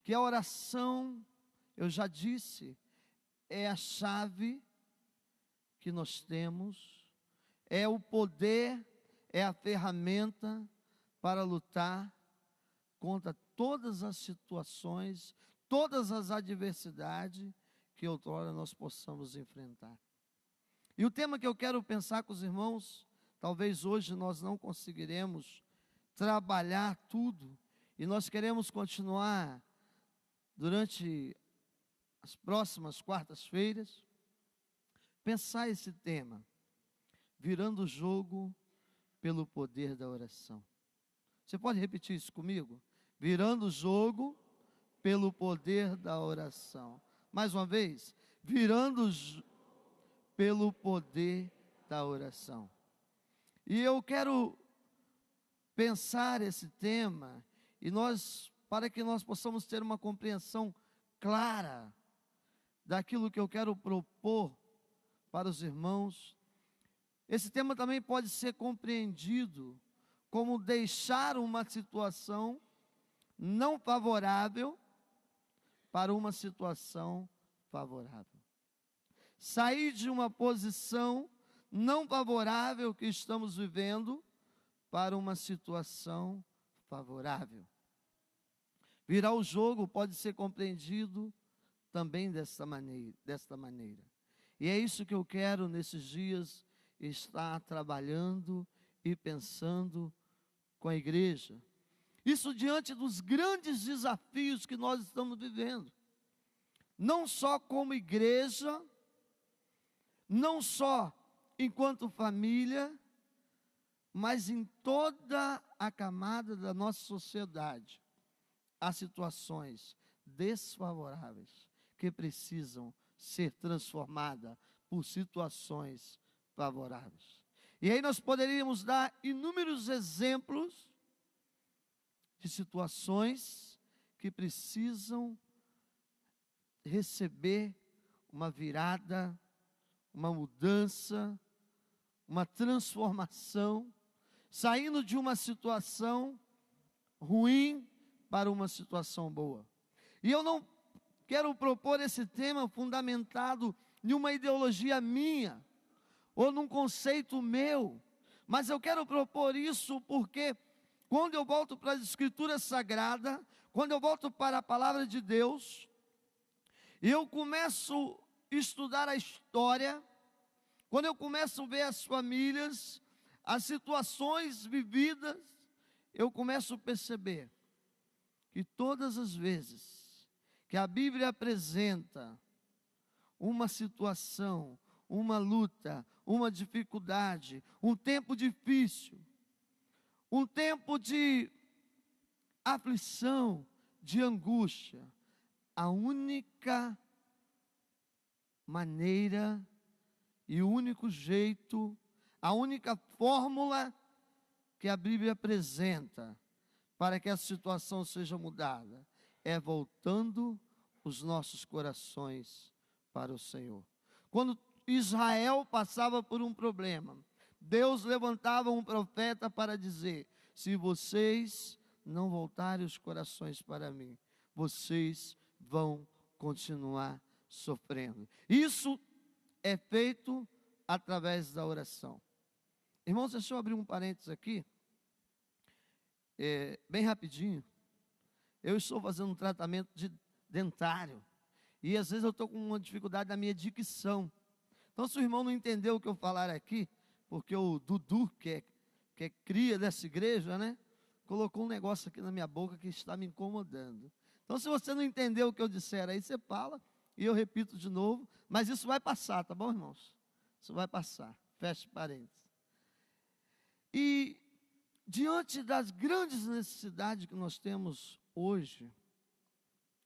que a oração, eu já disse, é a chave que nós temos, é o poder, é a ferramenta para lutar contra todas as situações, todas as adversidades que outrora nós possamos enfrentar. E o tema que eu quero pensar com os irmãos, talvez hoje nós não conseguiremos trabalhar tudo, e nós queremos continuar durante as próximas quartas-feiras, pensar esse tema, virando o jogo pelo poder da oração. Você pode repetir isso comigo? Virando o jogo pelo poder da oração. Mais uma vez, virando pelo poder da oração. E eu quero pensar esse tema, e para que nós possamos ter uma compreensão clara daquilo que eu quero propor para os irmãos. Esse tema também pode ser compreendido como deixar uma situação não favorável para uma situação favorável. Sair de uma posição não favorável que estamos vivendo para uma situação favorável. Virar o jogo pode ser compreendido também desta maneira. E é isso que eu quero nesses dias estar trabalhando e pensando com a igreja. Isso diante dos grandes desafios que nós estamos vivendo. Não só como igreja, não só enquanto família, mas em toda a camada da nossa sociedade. Há situações desfavoráveis que precisam ser transformadas por situações favoráveis. E aí nós poderíamos dar inúmeros exemplos de situações que precisam receber uma virada, uma mudança, uma transformação, saindo de uma situação ruim para uma situação boa. E eu não quero propor esse tema fundamentado em uma ideologia minha, ou num conceito meu, mas eu quero propor isso porque quando eu volto para as Escrituras Sagradas, quando eu volto para a Palavra de Deus, e eu começo a estudar a história, quando eu começo a ver as famílias, as situações vividas, eu começo a perceber que todas as vezes que a Bíblia apresenta uma situação, uma luta, uma dificuldade, um tempo difícil, um tempo de aflição, de angústia, a única maneira e o único jeito, a única fórmula que a Bíblia apresenta para que a situação seja mudada é voltando os nossos corações para o Senhor. Quando Israel passava por um problema, Deus levantava um profeta para dizer: se vocês não voltarem os corações para mim, vocês vão continuar sofrendo. Isso é feito através da oração. Irmãos, deixa eu abrir um parênteses aqui, bem rapidinho. Eu estou fazendo um tratamento dentário, e às vezes eu estou com uma dificuldade na minha dicção. Então, se o irmão não entendeu o que eu falar aqui, porque o Dudu, que é cria dessa igreja, né, colocou um negócio aqui na minha boca que está me incomodando. Então, se você não entendeu o que eu disser aí, você fala, e eu repito de novo, mas isso vai passar, tá bom, irmãos? Isso vai passar, feche parênteses. E diante das grandes necessidades que nós temos hoje,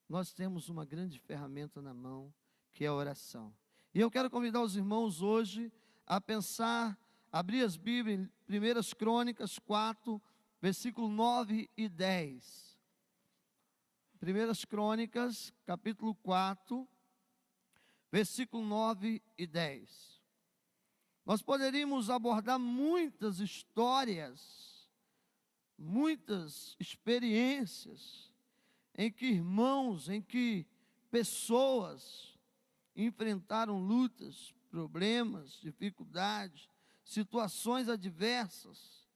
nós temos uma grande ferramenta na mão, que é a oração. E eu quero convidar os irmãos hoje a pensar, abrir as Bíblias em 1 Crônicas 4, versículo 9 e 10. 1 Crônicas, capítulo 4, versículo 9 e 10. Nós poderíamos abordar muitas histórias, muitas experiências em que irmãos, em que pessoas enfrentaram lutas, problemas, dificuldades, situações adversas,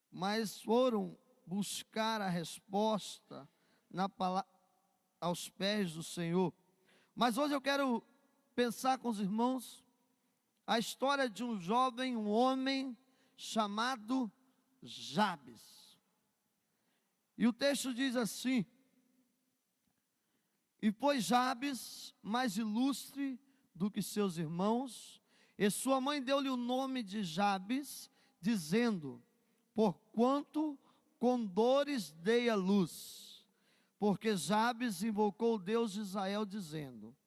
mas foram buscar a resposta aos pés do Senhor. Mas hoje eu quero pensar com os irmãos a história de um jovem, um homem chamado Jabes. E o texto diz assim: e foi Jabes mais ilustre do que seus irmãos, e sua mãe deu-lhe o nome de Jabes, dizendo: porquanto com dores dei a luz. Porque Jabes invocou o Deus de Israel, dizendo: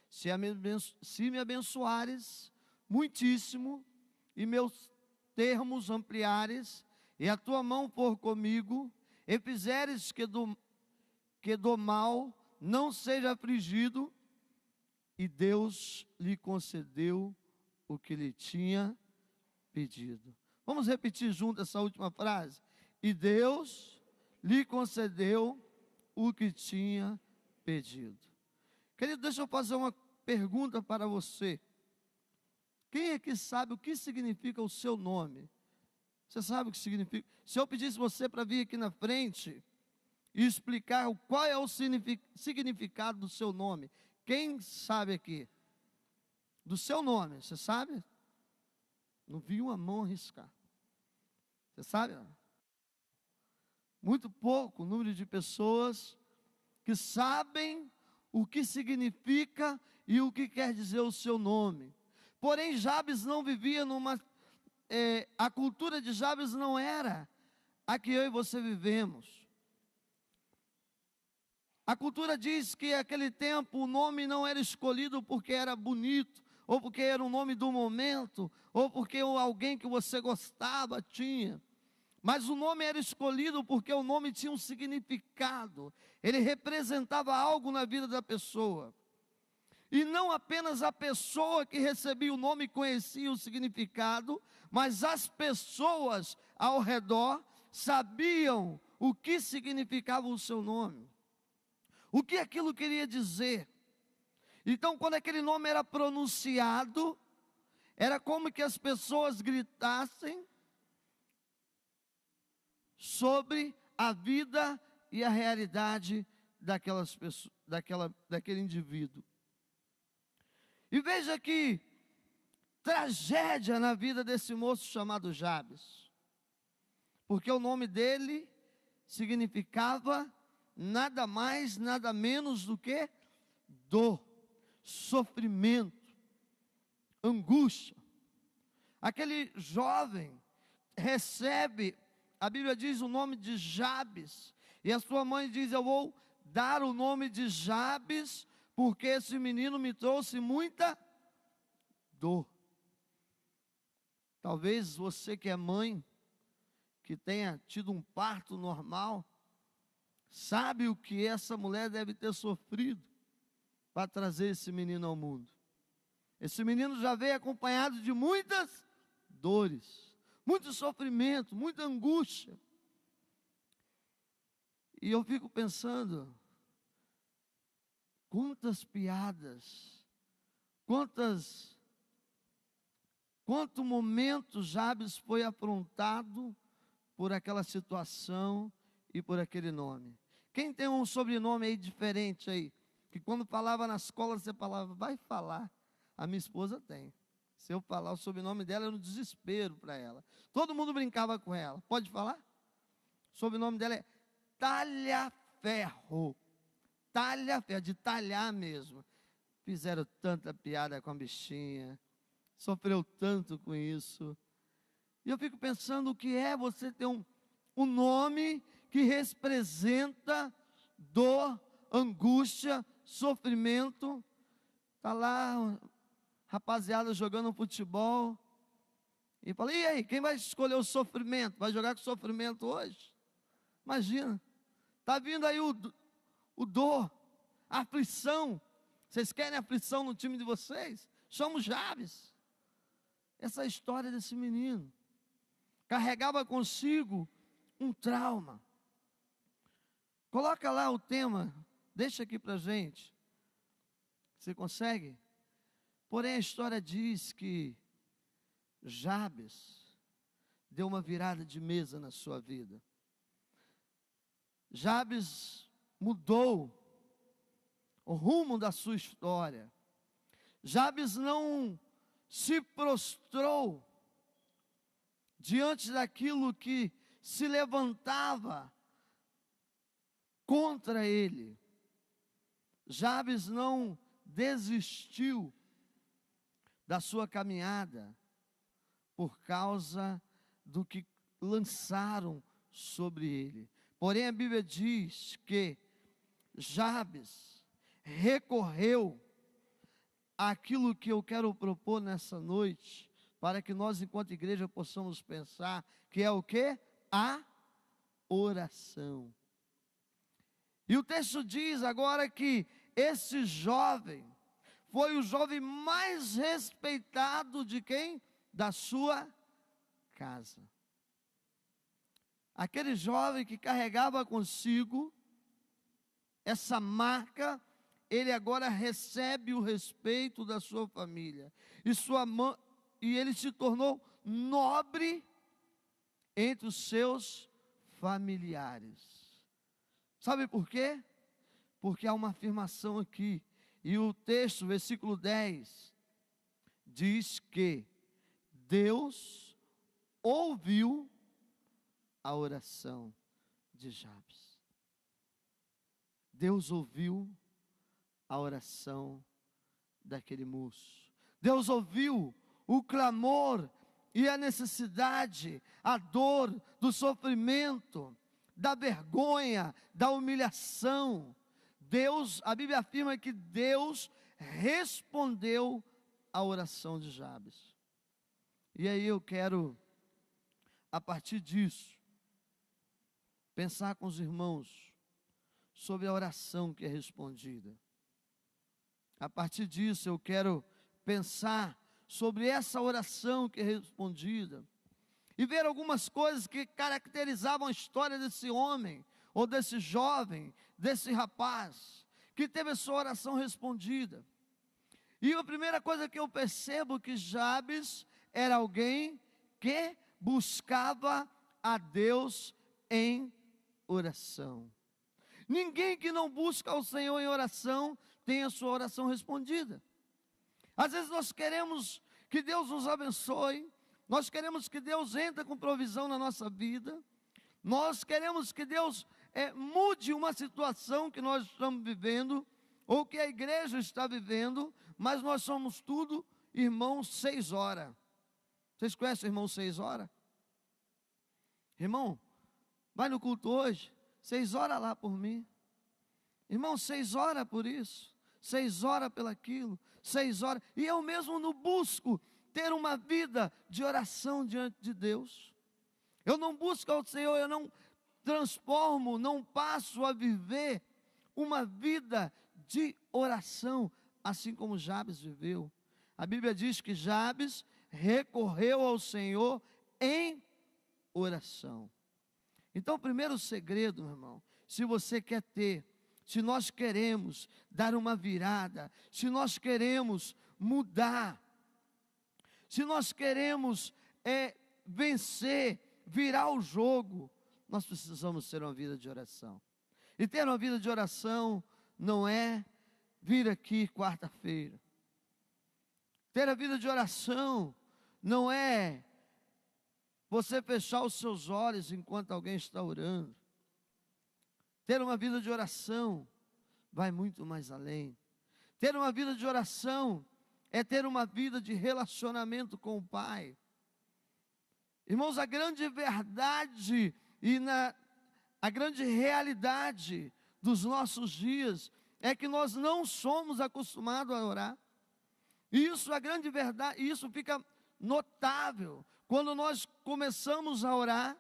se me abençoares muitíssimo, e meus termos ampliares, e a tua mão for comigo, e fizeres que do mal não seja afligido. E Deus lhe concedeu o que lhe tinha pedido. Vamos repetir junto essa última frase? E Deus lhe concedeu o que tinha pedido. Querido, deixa eu fazer uma pergunta para você. Quem aqui sabe o que significa o seu nome? Você sabe o que significa? Se eu pedisse você para vir aqui na frente e explicar qual é o significado do seu nome, quem sabe aqui? Do seu nome, você sabe? Não vi uma mão arriscar. Você sabe? Muito pouco o número de pessoas que sabem o que significa e o que quer dizer o seu nome. Porém, Jabes não vivia a cultura de Jabes não era a que eu e você vivemos. A cultura diz que naquele tempo o nome não era escolhido porque era bonito, ou porque era o nome do momento, ou porque alguém que você gostava tinha. Mas o nome era escolhido porque o nome tinha um significado. Ele representava algo na vida da pessoa. E não apenas a pessoa que recebia o nome conhecia o significado, mas as pessoas ao redor sabiam o que significava o seu nome. O que aquilo queria dizer. Então, quando aquele nome era pronunciado, era como que as pessoas gritassem sobre a vida e a realidade daquelas pessoas, daquele indivíduo. E veja que tragédia na vida desse moço chamado Jabes, porque o nome dele significava nada mais, nada menos do que dor, sofrimento, angústia. Aquele jovem recebe, a Bíblia diz o nome de Jabes, e a sua mãe diz: eu vou dar o nome de Jabes, porque esse menino me trouxe muita dor. Talvez você que é mãe, que tenha tido um parto normal, sabe o que essa mulher deve ter sofrido para trazer esse menino ao mundo. Esse menino já veio acompanhado de muitas dores, muito sofrimento, muita angústia. E eu fico pensando, quantas piadas, quanto momento Jabes foi afrontado por aquela situação e por aquele nome. Quem tem um sobrenome aí diferente aí, que quando falava na escola você falava, vai falar. A minha esposa tem. Se eu falar o sobrenome dela, era um desespero para ela. Todo mundo brincava com ela. Pode falar? O sobrenome dela é Talhaferro. Talhaferro, de talhar mesmo. Fizeram tanta piada com a bichinha, sofreu tanto com isso. E eu fico pensando o que é você ter um nome que representa dor, angústia, sofrimento. Está lá, rapaziada jogando futebol. E fala, e aí, quem vai escolher o sofrimento? Vai jogar com sofrimento hoje? Imagina. Está vindo aí o dor, a aflição. Vocês querem aflição no time de vocês? Somos Jabes. Essa é a história desse menino. Carregava consigo um trauma. Coloca lá o tema, deixa aqui para a gente. Você consegue? Porém, a história diz que Jabes deu uma virada de mesa na sua vida. Jabes mudou o rumo da sua história. Jabes não se prostrou diante daquilo que se levantava contra ele. Jabes não desistiu da sua caminhada por causa do que lançaram sobre ele. Porém, a Bíblia diz que Jabes recorreu àquilo que eu quero propor nessa noite, para que nós, enquanto igreja, possamos pensar, que é o quê? A oração. E o texto diz agora que esse jovem foi o jovem mais respeitado de quem? Da sua casa. Aquele jovem que carregava consigo essa marca, ele agora recebe o respeito da sua família. E ele se tornou nobre entre os seus familiares. Sabe por quê? Porque há uma afirmação aqui. E o texto, versículo 10, diz que Deus ouviu a oração de Jabes. Deus ouviu a oração daquele moço. Deus ouviu o clamor e a necessidade, a dor do sofrimento, da vergonha, da humilhação. Deus, a Bíblia afirma que Deus respondeu à oração de Jabes. E aí eu quero, a partir disso, pensar com os irmãos sobre a oração que é respondida. A partir disso eu quero pensar sobre essa oração que é respondida e ver algumas coisas que caracterizavam a história desse homem, ou desse jovem, desse rapaz, que teve a sua oração respondida. E a primeira coisa que eu percebo, que Jabes era alguém que buscava a Deus em oração. Ninguém que não busca ao Senhor em oração tem a sua oração respondida. Às vezes nós queremos que Deus nos abençoe, nós queremos que Deus entre com provisão na nossa vida, nós queremos que Deus mude uma situação que nós estamos vivendo, ou que a igreja está vivendo, mas nós somos tudo irmãos 6 horas. Vocês conhecem o irmão 6 horas? Irmão, vai no culto hoje, 6 horas lá por mim. Irmão, 6 horas por isso, 6 horas pelaquilo, 6 horas. E eu mesmo não busco ter uma vida de oração diante de Deus. Eu não busco ao Senhor, eu não transformo, não passo a viver uma vida de oração, assim como Jabes viveu. A Bíblia diz que Jabes recorreu ao Senhor em oração. Então, o primeiro segredo, meu irmão, se você quer ter, se nós queremos dar uma virada, se nós queremos mudar, se nós queremos vencer, virar o jogo, nós precisamos ter uma vida de oração. E ter uma vida de oração não é vir aqui quarta-feira. Ter a vida de oração não é você fechar os seus olhos enquanto alguém está orando. Ter uma vida de oração vai muito mais além. Ter uma vida de oração é ter uma vida de relacionamento com o Pai. Irmãos, a grande verdade e a grande realidade dos nossos dias é que nós não somos acostumados a orar. Isso é a grande verdade, e isso fica notável quando nós começamos a orar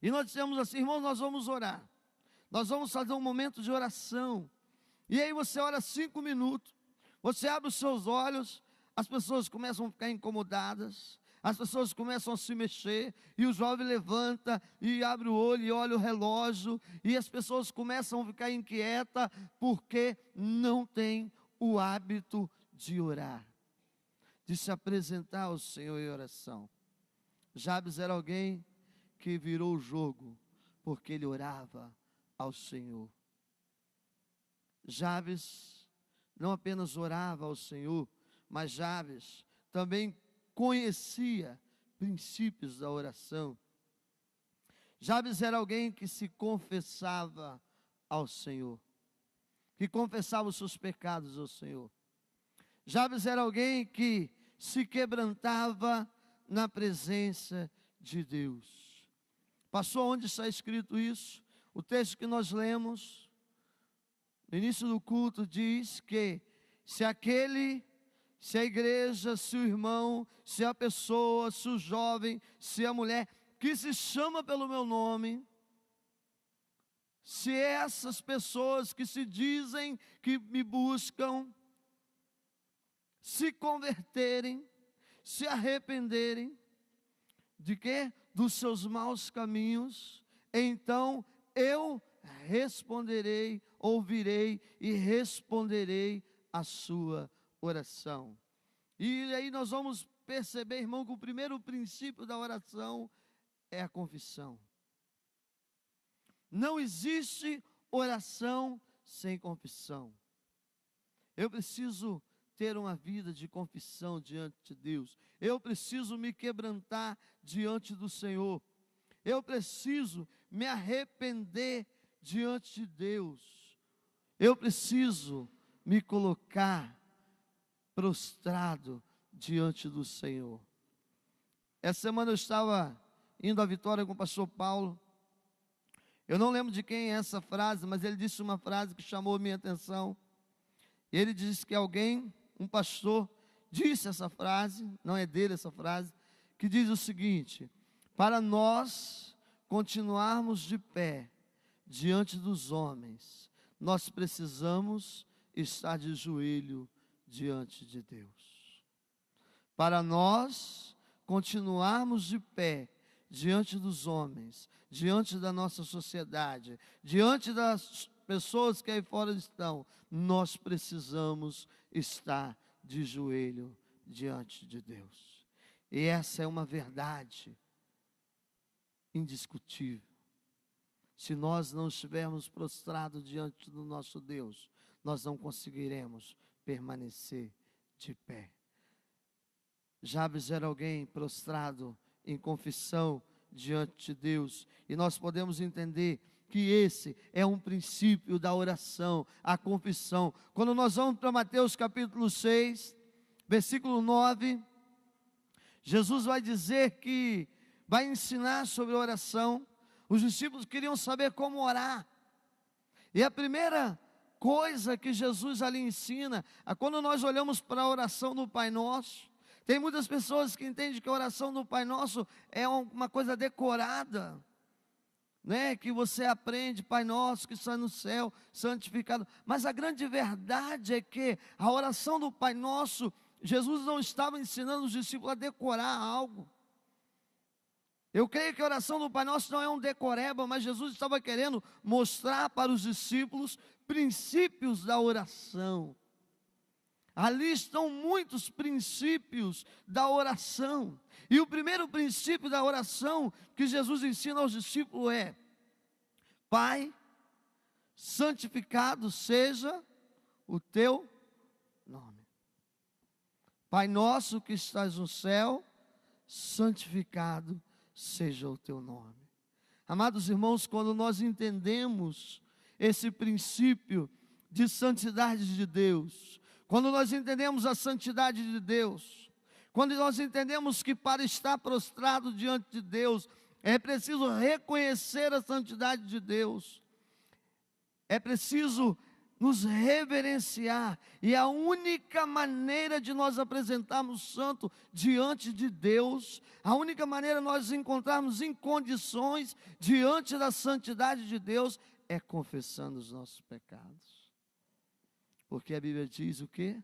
e nós dizemos assim: irmãos, nós vamos orar, nós vamos fazer um momento de oração. E aí você ora 5 minutos, você abre os seus olhos, as pessoas começam a ficar incomodadas, As pessoas começam a se mexer, e o jovem levanta e abre o olho e olha o relógio, e as pessoas começam a ficar inquietas, porque não tem o hábito de orar, de se apresentar ao Senhor em oração. Jabes era alguém que virou o jogo, porque ele orava ao Senhor. Jabes não apenas orava ao Senhor, mas Jabes também conhecia princípios da oração. Jabes era alguém que se confessava ao Senhor, que confessava os seus pecados ao Senhor. Jabes era alguém que se quebrantava na presença de Deus. Passou onde está escrito isso? O texto que nós lemos no início do culto diz que se a igreja, se o irmão, se a pessoa, se o jovem, se a mulher que se chama pelo meu nome, se essas pessoas que se dizem que me buscam, se converterem, se arrependerem, de quê? Dos seus maus caminhos, então eu responderei, ouvirei e responderei a sua oração. E aí nós vamos perceber, irmão, que o primeiro princípio da oração é a confissão. Não existe oração sem confissão. Eu preciso ter uma vida de confissão diante de Deus. Eu preciso me quebrantar diante do Senhor. Eu preciso me arrepender diante de Deus. Eu preciso me colocar prostrado diante do Senhor. Essa semana eu estava indo à Vitória com o pastor Paulo. Eu não lembro de quem é essa frase, mas ele disse uma frase que chamou a minha atenção. Ele disse que alguém, um pastor, disse essa frase, não é dele essa frase, que diz o seguinte: para nós continuarmos de pé diante dos homens, nós precisamos estar de joelho diante de Deus. Para nós continuarmos de pé diante dos homens, diante da nossa sociedade, diante das pessoas que aí fora estão, nós precisamos estar de joelho diante de Deus. E essa é uma verdade indiscutível. Se nós não estivermos prostrados diante do nosso Deus, nós não conseguiremos permanecer de pé. Jabes era alguém prostrado em confissão diante de Deus, e nós podemos entender que esse é um princípio da oração, a confissão. Quando nós vamos para Mateus capítulo 6, versículo 9, Jesus vai dizer que vai ensinar sobre a oração. Os discípulos queriam saber como orar, e a primeira coisa que Jesus ali ensina, quando nós olhamos para a oração do Pai Nosso, tem muitas pessoas que entendem que a oração do Pai Nosso é uma coisa decorada, né? Que você aprende, Pai Nosso que está no céu, santificado. Mas a grande verdade é que a oração do Pai Nosso, Jesus não estava ensinando os discípulos a decorar algo. Eu creio que a oração do Pai Nosso não é um decoreba, mas Jesus estava querendo mostrar para os discípulos princípios da oração. Ali estão muitos princípios da oração. E o primeiro princípio da oração que Jesus ensina aos discípulos é: Pai, santificado seja o teu nome. Pai nosso que estás no céu, santificado seja o teu nome. Amados irmãos, quando nós entendemos esse princípio de santidade de Deus, quando nós entendemos a santidade de Deus, quando nós entendemos que para estar prostrado diante de Deus, é preciso reconhecer a santidade de Deus, é preciso nos reverenciar, e a única maneira de nós apresentarmos santo diante de Deus, a única maneira de nós encontrarmos em condições diante da santidade de Deus, é confessando os nossos pecados. Porque a Bíblia diz o quê?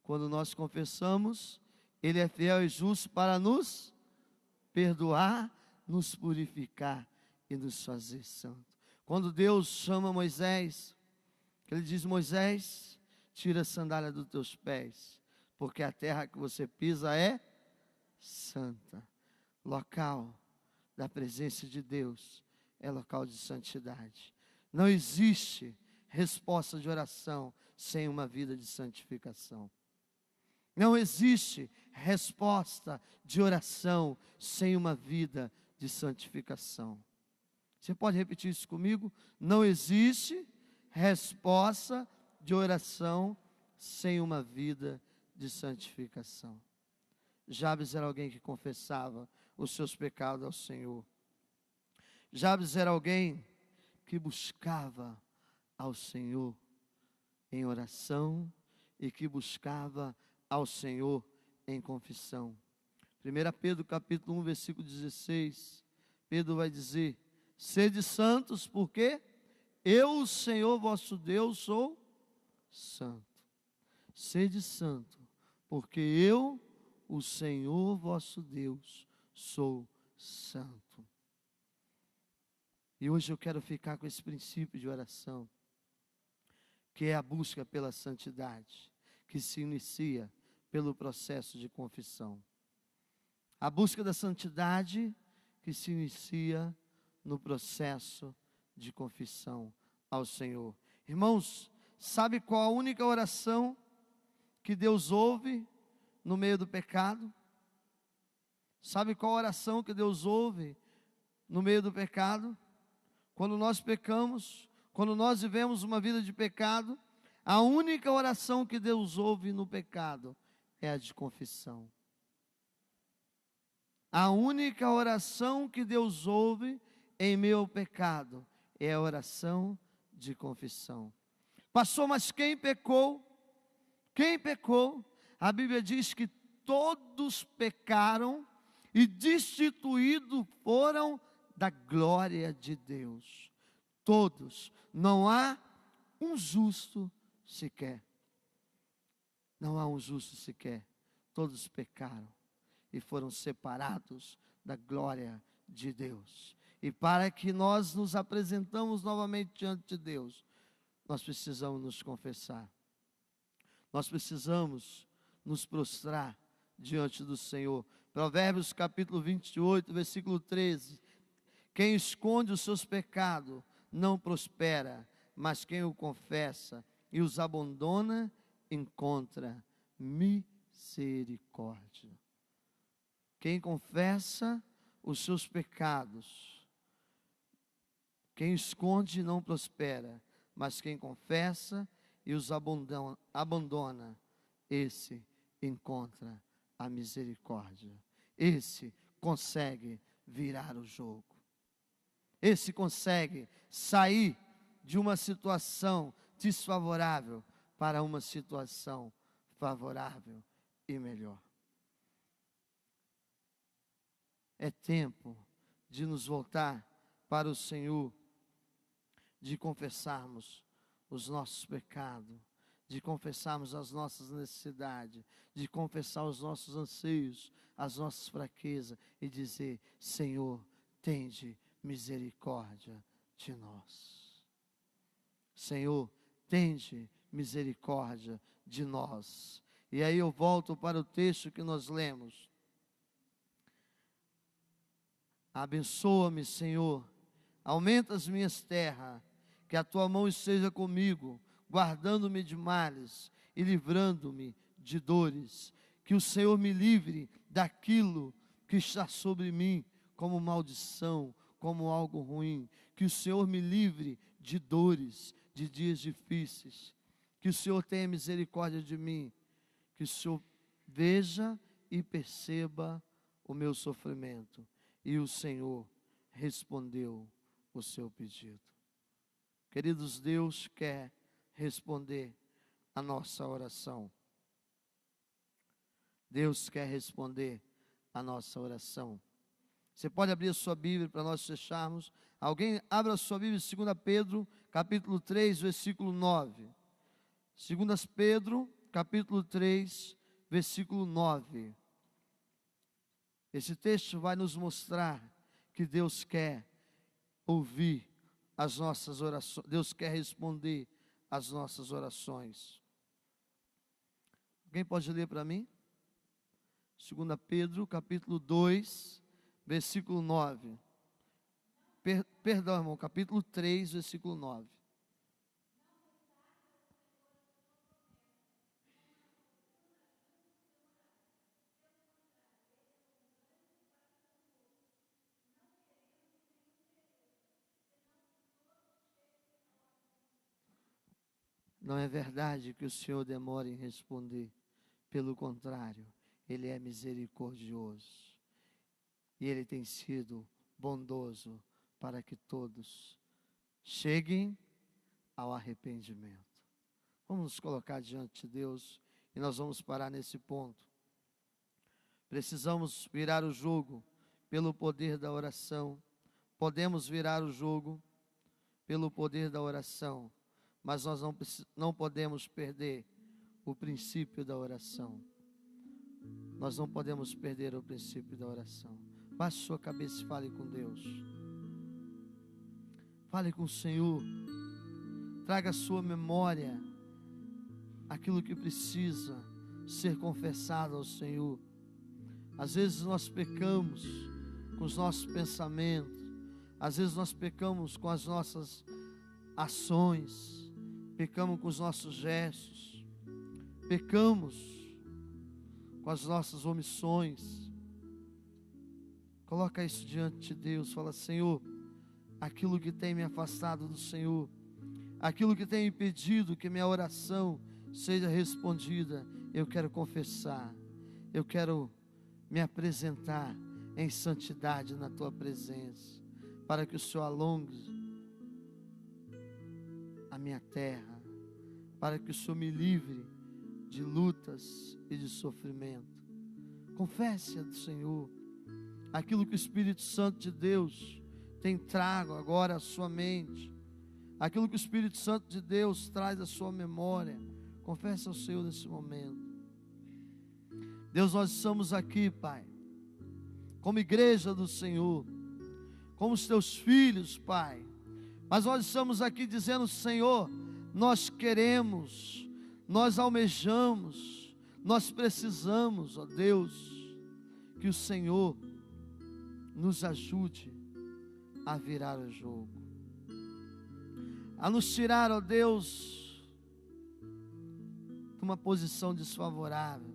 Quando nós confessamos, Ele é fiel e justo para nos perdoar, nos purificar e nos fazer santo. Quando Deus chama Moisés, Ele diz: Moisés, tira a sandália dos teus pés, porque a terra que você pisa é santa. Local da presença de Deus é local de santidade. Não existe resposta de oração sem uma vida de santificação. Não existe resposta de oração sem uma vida de santificação. Você pode repetir isso comigo? Não existe resposta de oração sem uma vida de santificação. Jabes era alguém que confessava os seus pecados ao Senhor. Jabes era alguém que buscava ao Senhor em oração e que buscava ao Senhor em confissão. 1 Pedro capítulo 1, versículo 16, Pedro vai dizer: sede santos, porque eu, o Senhor vosso Deus, sou santo. Sede santo, porque eu, o Senhor vosso Deus, sou santo. E hoje eu quero ficar com esse princípio de oração, que é a busca pela santidade, que se inicia pelo processo de confissão. A busca da santidade que se inicia no processo de confissão ao Senhor. Irmãos, sabe qual a única oração que Deus ouve no meio do pecado? Sabe qual a oração que Deus ouve no meio do pecado? Quando nós pecamos, quando nós vivemos uma vida de pecado, a única oração que Deus ouve no pecado é a de confissão. A única oração que Deus ouve em meio ao pecado é a oração de confissão. Pastor, mas quem pecou? Quem pecou? A Bíblia diz que todos pecaram e destituídos foram da glória de Deus. Todos, não há um justo sequer. Não há um justo sequer. Todos pecaram e foram separados da glória de Deus. E para que nós nos apresentamos novamente diante de Deus, nós precisamos nos confessar. Nós precisamos nos prostrar diante do Senhor. Provérbios capítulo 28, versículo 13. Quem esconde os seus pecados não prospera, mas quem o confessa e os abandona, encontra misericórdia. Quem confessa os seus pecados, quem esconde não prospera, mas quem confessa e os abandona, esse encontra a misericórdia. Esse consegue virar o jogo. Esse consegue sair de uma situação desfavorável para uma situação favorável e melhor. É tempo de nos voltar para o Senhor, de confessarmos os nossos pecados, de confessarmos as nossas necessidades, de confessar os nossos anseios, as nossas fraquezas e dizer: Senhor, tende misericórdia de nós. Senhor, tende misericórdia de nós. E aí eu volto para o texto que nós lemos. Abençoa-me, Senhor, aumenta as minhas terras, que a tua mão esteja comigo, guardando-me de males e livrando-me de dores. Que o Senhor me livre daquilo que está sobre mim como maldição, como algo ruim. Que o Senhor me livre de dores, de dias difíceis. Que o Senhor tenha misericórdia de mim. Que o Senhor veja e perceba o meu sofrimento. E o Senhor respondeu o seu pedido. Queridos, Deus quer responder a nossa oração. Deus quer responder a nossa oração. Você pode abrir a sua Bíblia para nós fecharmos. Alguém abra a sua Bíblia em 2 Pedro, capítulo 3, versículo 9. 2 Pedro, capítulo 3, versículo 9. Esse texto vai nos mostrar que Deus quer ouvir as nossas orações, Deus quer responder às nossas orações. Alguém pode ler para mim? 2 Pedro, capítulo 2, versículo 9. Perdão, irmão, capítulo 3, versículo 9. Não é verdade que o Senhor demora em responder. Pelo contrário, Ele é misericordioso. E Ele tem sido bondoso para que todos cheguem ao arrependimento. Vamos nos colocar diante de Deus e nós vamos parar nesse ponto. Precisamos virar o jogo pelo poder da oração. Podemos virar o jogo pelo poder da oração, mas nós não podemos perder o princípio da oração. Nós não podemos perder o princípio da oração. Baixe sua cabeça e fale com Deus. Fale com o Senhor. Traga à sua memória aquilo que precisa ser confessado ao Senhor. Às vezes nós pecamos com os nossos pensamentos. Às vezes nós pecamos com as nossas ações. Pecamos com os nossos gestos. Pecamos com as nossas omissões. Coloca isso diante de Deus. Fala: Senhor, aquilo que tem me afastado do Senhor, aquilo que tem impedido que minha oração seja respondida, eu quero confessar. Eu quero me apresentar em santidade na Tua presença, para que o Senhor alongue a minha terra, para que o Senhor me livre de lutas e de sofrimento. Confesse ao Senhor aquilo que o Espírito Santo de Deus tem trago agora à sua mente, aquilo que o Espírito Santo de Deus traz à sua memória. Confesse ao Senhor nesse momento. Deus, nós estamos aqui, Pai, como igreja do Senhor, como os Teus filhos, Pai, mas nós estamos aqui dizendo: Senhor, nós queremos, nós almejamos, nós precisamos, ó Deus, que o Senhor nos ajude a virar o jogo, a nos tirar, ó Deus, de uma posição desfavorável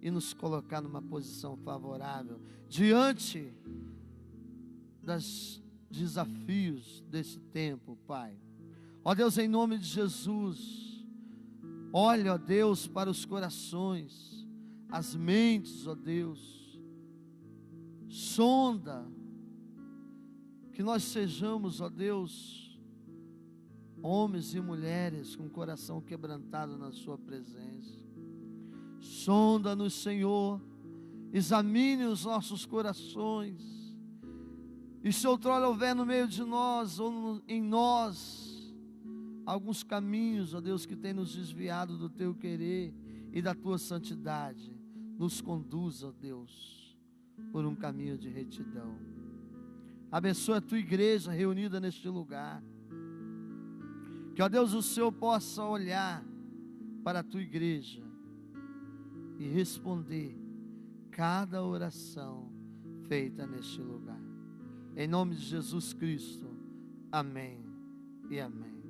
e nos colocar numa posição favorável diante dos desafios desse tempo, Pai. Ó Deus, em nome de Jesus, olha, ó Deus, para os corações, as mentes, ó Deus, sonda, que nós sejamos, ó Deus, homens e mulheres com o coração quebrantado na Sua presença. Sonda-nos, Senhor, examine os nossos corações, e se outrora houver no meio de nós, ou em nós, alguns caminhos, ó Deus, que tem nos desviado do Teu querer e da Tua santidade, nos conduza, ó Deus, por um caminho de retidão. Abençoa a Tua igreja reunida neste lugar, que, ó Deus, o Senhor possa olhar para a Tua igreja e responder cada oração feita neste lugar. Em nome de Jesus Cristo, amém e amém.